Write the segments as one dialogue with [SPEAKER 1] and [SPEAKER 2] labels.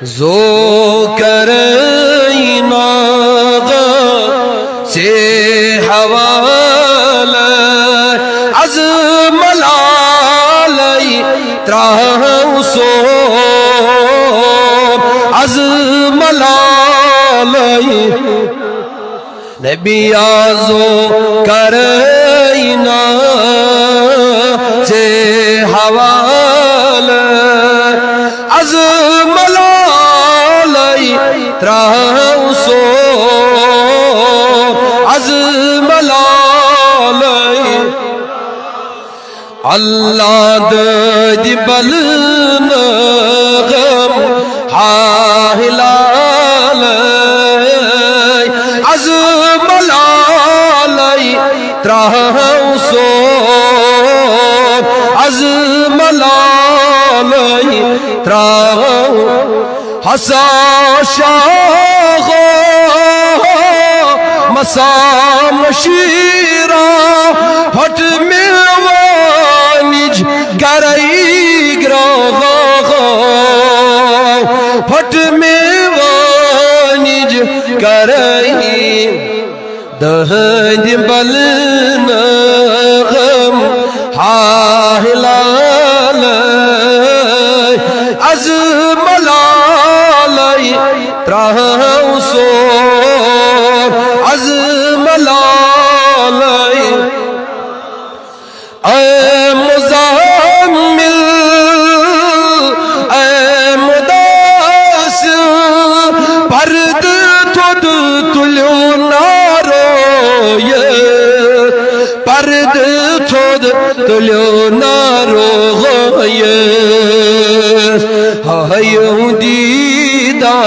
[SPEAKER 1] زو کرائنا سے حوالہ از ملالی تراؤسو از ملالی نبی آزو کرائنا سے حوالہ از ملالی تراؤسو از ملالی اللہ دی بلنغم حاہلالی از ملالی تراؤسو از ملالی تراؤسو حسا شاہ مسام شیرہ پھٹ میوانج گرائی گراغا پھٹ میوانج گرائی دہد بلنغم حاہلالی از ملالی تراؤسو از ملالی اے مزامل اے مداسر پرد تھوڑ تلیو نارو یہ پرد تھوڑ تلیو نارو یہ ہائیوں دیدار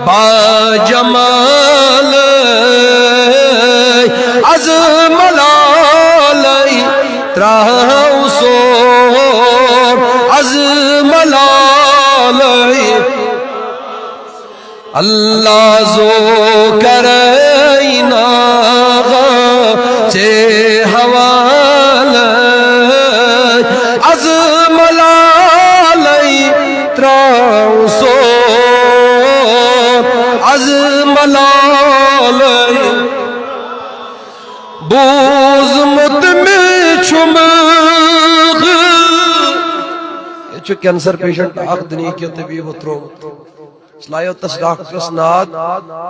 [SPEAKER 1] با جمال از ملالی تراؤسو از ملالی اللہ زو کرائنا سے حوالہ از ملالی تراؤسو از ملالی بوز متمع چمغ یہ چھو کینسر پیشنٹ عقد نہیں کیا طبیب اترو سلائیو تس ڈاکٹر اسناد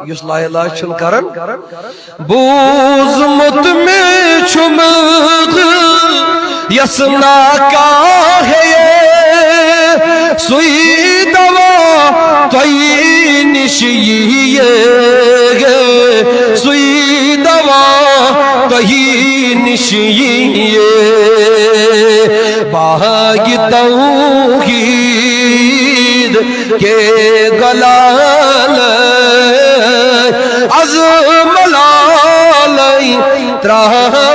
[SPEAKER 1] یس لا علاج چھن کرن بوز متمع چمغ یسنا کا ہے سوئی دوا توئی نشیئے سوئی دوا توئی نشیئے باغ توحید کے گلال از ملالی تراؤسو